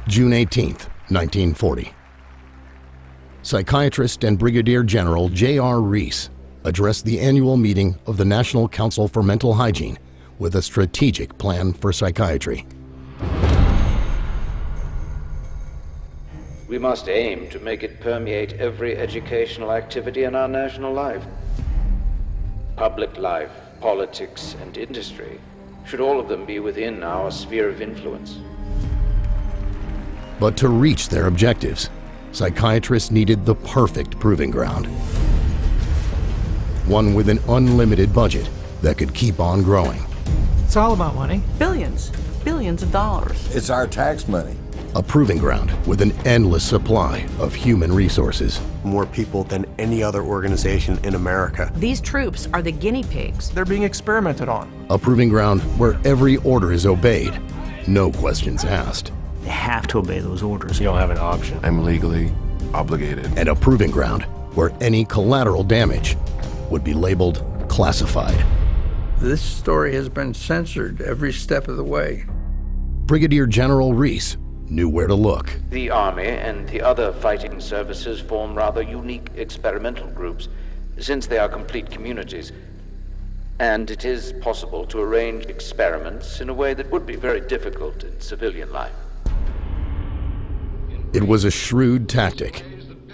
June 18th, 1940. Psychiatrist and Brigadier General J.R. Rees addressed the annual meeting of the National Council for Mental Hygiene with a strategic plan for psychiatry. We must aim to make it permeate every educational activity in our national life. Public life, politics, and industry should all of them be within our sphere of influence. But to reach their objectives, psychiatrists needed the perfect proving ground. One with an unlimited budget that could keep on growing. It's all about money. Billions of dollars. It's our tax money. A proving ground with an endless supply of human resources. More people than any other organization in America. These troops are the guinea pigs. They're being experimented on. A proving ground where every order is obeyed, no questions asked. They have to obey those orders. You don't have an option. I'm legally obligated. And a proving ground where any collateral damage would be labeled classified. This story has been censored every step of the way. Brigadier General Rees knew where to look. The Army and the other fighting services form rather unique experimental groups, since they are complete communities. And it is possible to arrange experiments in a way that would be very difficult in civilian life. It was a shrewd tactic,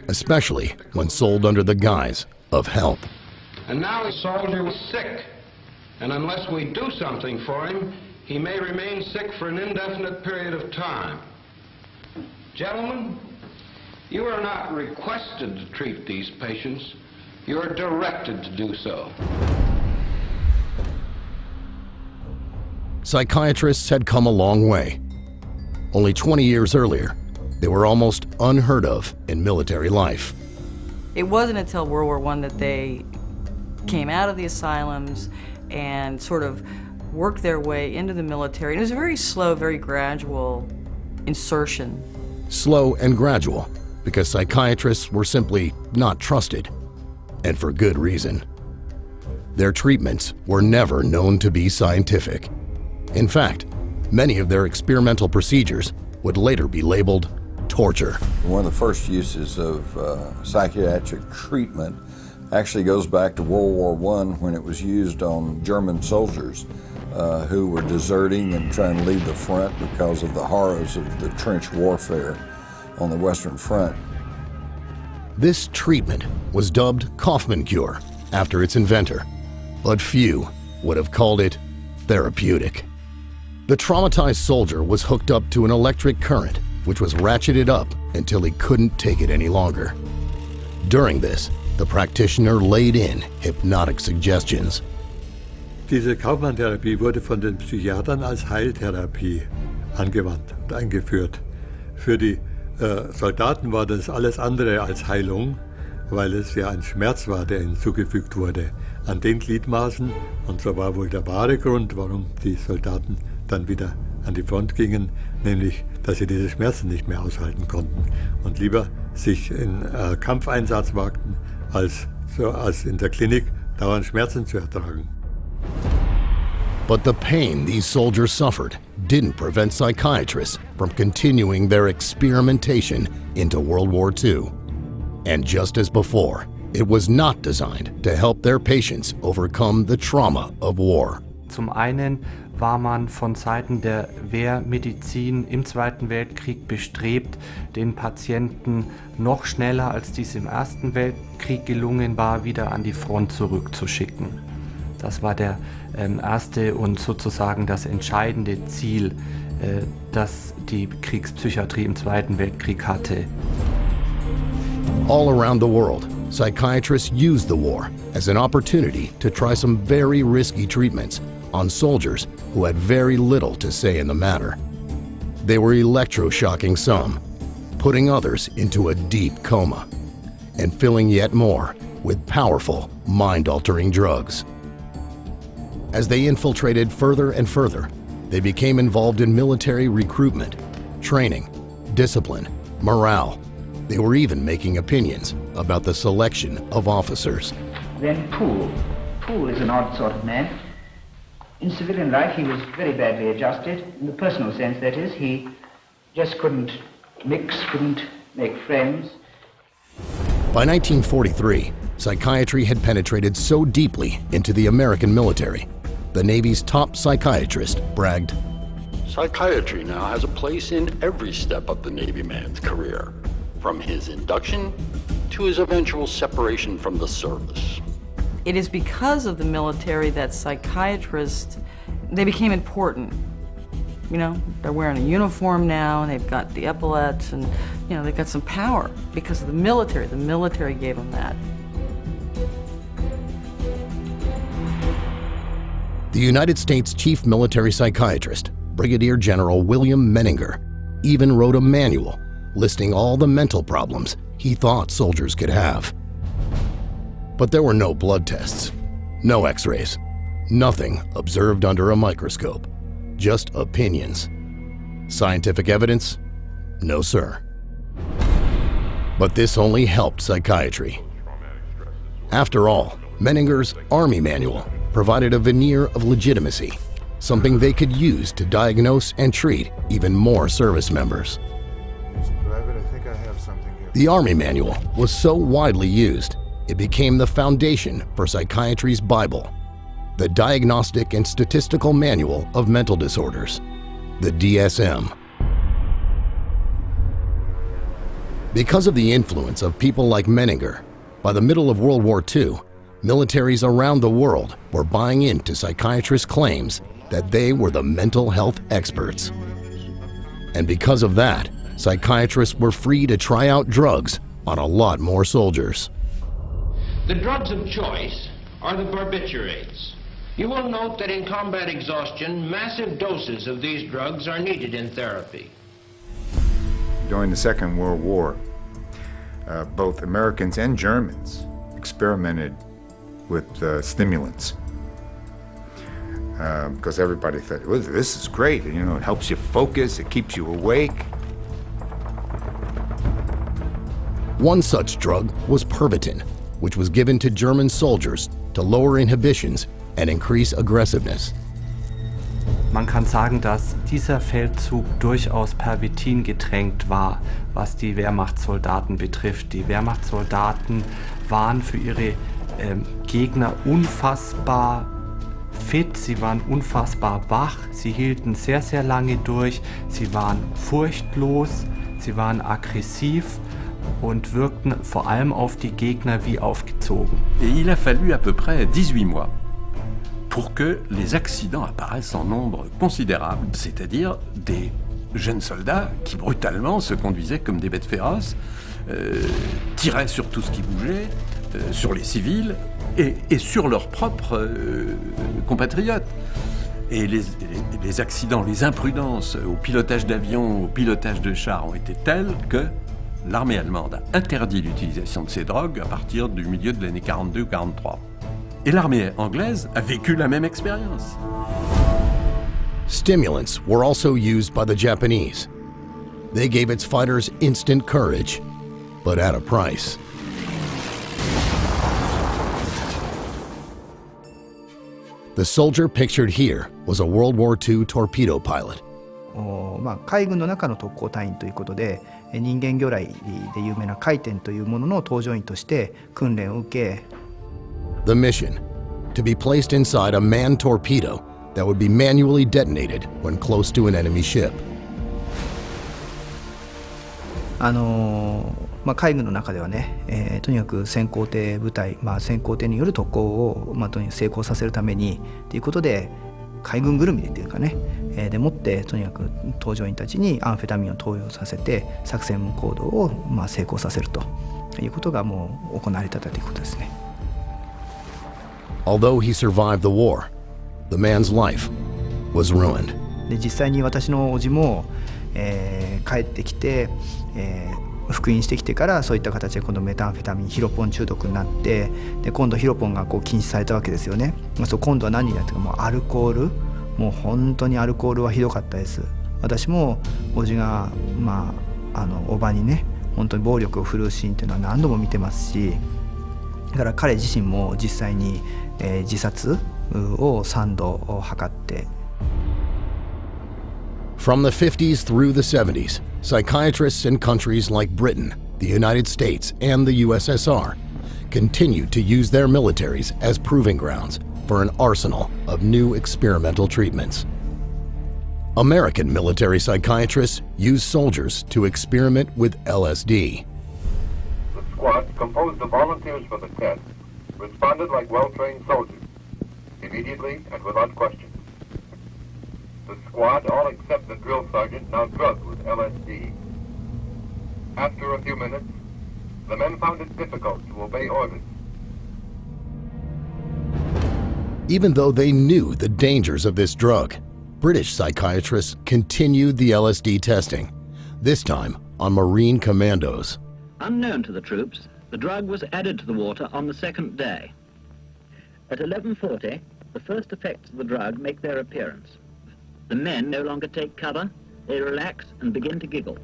especially when sold under the guise of help. And now the soldier was sick, and unless we do something for him, he may remain sick for an indefinite period of time. Gentlemen, you are not requested to treat these patients. You are directed to do so. Psychiatrists had come a long way. Only 20 years earlier, they were almost unheard of in military life. It wasn't until World War I that they came out of the asylums and sort of worked their way into the military. And it was a very slow, very gradual insertion. Slow and gradual, because psychiatrists were simply not trusted, and for good reason. Their treatments were never known to be scientific. In fact, many of their experimental procedures would later be labeled torture. One of the first uses of psychiatric treatment actually goes back to World War I, when it was used on German soldiers who were deserting and trying to leave the front because of the horrors of the trench warfare on the Western Front. This treatment was dubbed Kaufman cure after its inventor, but few would have called it therapeutic. The traumatized soldier was hooked up to an electric current, which was ratcheted up until he couldn't take it any longer. During this, the practitioner laid in hypnotic suggestions. Diese Kaufmann-Therapie wurde von den Psychiatern als Heiltherapie angewandt und eingeführt. Für die Soldaten war das alles andere als Heilung, weil es ja ein Schmerz war, der ihnen zugefügt wurde an den Gliedmaßen. Und so war wohl der wahre Grund, warum die Soldaten dann wieder an die Front gingen, nämlich, dass sie diese Schmerzen nicht mehr aushalten konnten und lieber sich in Kampfeinsatz wagten, als in der Klinik dauernd Schmerzen zu ertragen. But the pain these soldiers suffered didn't prevent psychiatrists from continuing their experimentation into World War II. And just as before, it was not designed to help their patients overcome the trauma of war. Zum einen war man von Seiten der Wehrmedizin im Zweiten Weltkrieg bestrebt, den Patienten noch schneller, als dies im Ersten Weltkrieg gelungen war, wieder an die Front zurückzuschicken. Das war der erste und sozusagen das entscheidende Ziel, das die Kriegspsychiatrie im Zweiten Weltkrieg hatte. All around the world, psychiatrists used the war as an opportunity to try some very risky treatments on soldiers who had very little to say in the matter. They were electroshocking some, putting others into a deep coma, and filling yet more with powerful, mind-altering drugs. As they infiltrated further and further, they became involved in military recruitment, training, discipline, morale. They were even making opinions about the selection of officers. Then Poole is an odd sort of man. In civilian life, he was very badly adjusted. In the personal sense, that is, he Just couldn't mix, couldn't make friends. By 1943, psychiatry had penetrated so deeply into the American military, the Navy's top psychiatrist bragged, "Psychiatry now has a place in every step of the Navy man's career, from his induction to his eventual separation from the service." It is because of the military that psychiatrists, they became important. You know, they're wearing a uniform now, and they've got the epaulets, and, you know, they've got some power because of the military. The military gave them that. The United States chief military psychiatrist, Brigadier General William Menninger, even wrote a manual listing all the mental problems he thought soldiers could have. But there were no blood tests, no x-rays, nothing observed under a microscope, just opinions. Scientific evidence? No, sir. But this only helped psychiatry. After all, Menninger's Army Manual provided a veneer of legitimacy, something they could use to diagnose and treat even more service members. Private, I think I have something here. The Army Manual was so widely used, it became the foundation for psychiatry's Bible, the Diagnostic and Statistical Manual of Mental Disorders, the DSM. Because of the influence of people like Menninger, by the middle of World War II, militaries around the world were buying into psychiatrists' claims that they were the mental health experts. And because of that, psychiatrists were free to try out drugs on a lot more soldiers. The drugs of choice are the barbiturates. You will note that in combat exhaustion, massive doses of these drugs are needed in therapy. During the Second World War, both Americans and Germans experimented with stimulants because everybody thought, well, this is great, you know, it helps you focus, it keeps you awake. One such drug was Pervitin, which was given to German soldiers to lower inhibitions and increase aggressiveness. Man kann sagen, dass dieser Feldzug durchaus Pervitin getränkt war, was die Wehrmachtssoldaten betrifft. Die Wehrmachtssoldaten waren für ihre Gegner unfassbar fit, sie waren unfassbar wach, sie hielten sehr, sehr lange durch, sie waren furchtlos, sie waren aggressiv und wirkten vor allem auf die Gegner wie aufgezogen. Et il a fallu à peu près 18 mois pour que les accidents apparaissent en nombre considérable, c'est-à-dire des jeunes soldats qui brutalement se conduisaient comme des bêtes féroces, tiraient sur tout ce qui bougeait, sur les civils et sur leurs propres compatriotes. Et les accidents, les imprudences au pilotage d'avions, au pilotage de chars ont été telles que l'armée allemande a interdit l'utilisation de ces drogues à partir du milieu de l'année 42 ou 43. Et l'armée anglaise a vécu la même expérience. Stimulants were also used by the Japanese. They gave its fighters instant courage, but at a price. The soldier pictured here was a World War II torpedo pilot. 海軍の中の特攻隊員ということで、人間魚雷で有名な回転というものの搭乗員として訓練を受け、The mission, to be placed inside a manned torpedo that would be manually detonated when close to an enemy ship. 海軍の中ではね、とにかく先行艇部隊、先行艇による特攻を、とにかく成功させるためにということで、海軍ぐるみでっていうかね、でもってとにかく搭乗員たちにアンフェタミンを投与させて作戦行動を成功させるということがもう行われてたということですね。Although he survived the war, the man's life was ruined. で実際に私の叔父も、帰ってきて、復員してきてからそういった形で今度メタンフェタミンヒロポン中毒になって、で今度ヒロポンが禁止されたわけですよね。今度は何になってか、もうアルコール、もう本当にアルコールはひどかったです。私も叔父が叔母にね本当に暴力を振るうシーンっていうのは何度も見てますし、だから彼自身も実際に、自殺を3度図って。From the 50s through the 70s, psychiatrists in countries like Britain, the United States, and the USSR continued to use their militaries as proving grounds for an arsenal of new experimental treatments. American military psychiatrists used soldiers to experiment with LSD. The squad, composed of volunteers for the test, responded like well-trained soldiers, immediately and without question. The squad, all except the drill sergeant, now drugged with LSD. After a few minutes, the men found it difficult to obey orders. Even though they knew the dangers of this drug, British psychiatrists continued the LSD testing, this time on Marine commandos. Unknown to the troops, the drug was added to the water on the second day. At 11:40, the first effects of the drug make their appearance. The men no longer take cover, they relax and begin to giggle.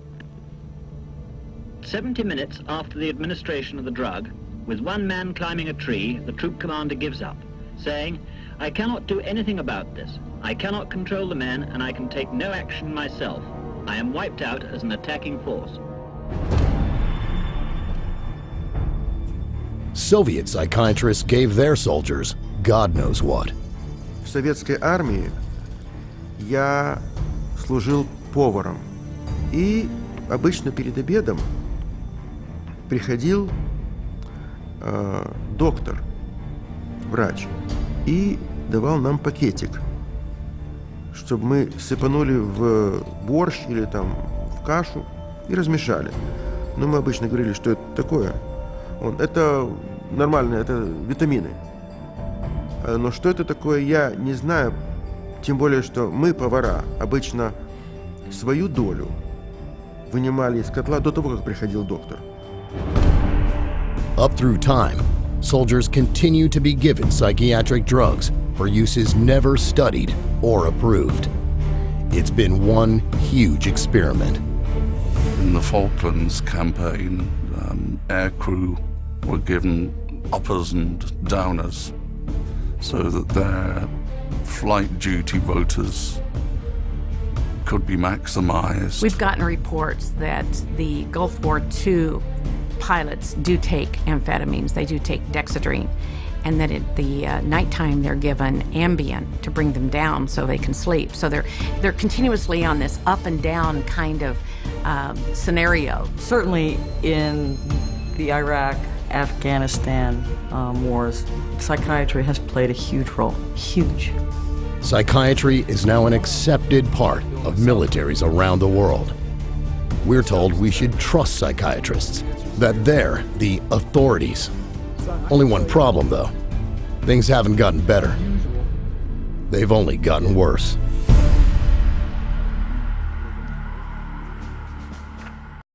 70 minutes after the administration of the drug, with one man climbing a tree, the troop commander gives up, saying, "I cannot do anything about this. I cannot control the men and I can take no action myself. I am wiped out as an attacking force." Soviet psychiatrists gave their soldiers God knows what. В советской армии я служил поваром. И обычно перед обедом приходил доктор, врач, и давал нам пакетик, чтобы мы сыпанули в борщ или там в кашу и размешали. Но мы обычно говорили, что это такое. Это нормально, это витамины. Но что это такое, я не знаю. Тем более, что мы, повара, обычно свою долю вынимали из котла до того, как приходил доктор. Up through time, soldiers continue to be given psychiatric drugs for uses never studied or approved. It's been one huge experiment. In the Falklands campaign, aircrew were given uppers and downers so that their flight duty rotas could be maximized. We've gotten reports that the Gulf War II pilots do take amphetamines, they do take dexedrine, and that at the nighttime they're given Ambien to bring them down so they can sleep. So they're continuously on this up and down kind of scenario. Certainly in the Iraq, Afghanistan wars, psychiatry has played a huge role, huge. Psychiatry is now an accepted part of militaries around the world. We're told we should trust psychiatrists, that they're the authorities. Only one problem, though. Things haven't gotten better. They've only gotten worse.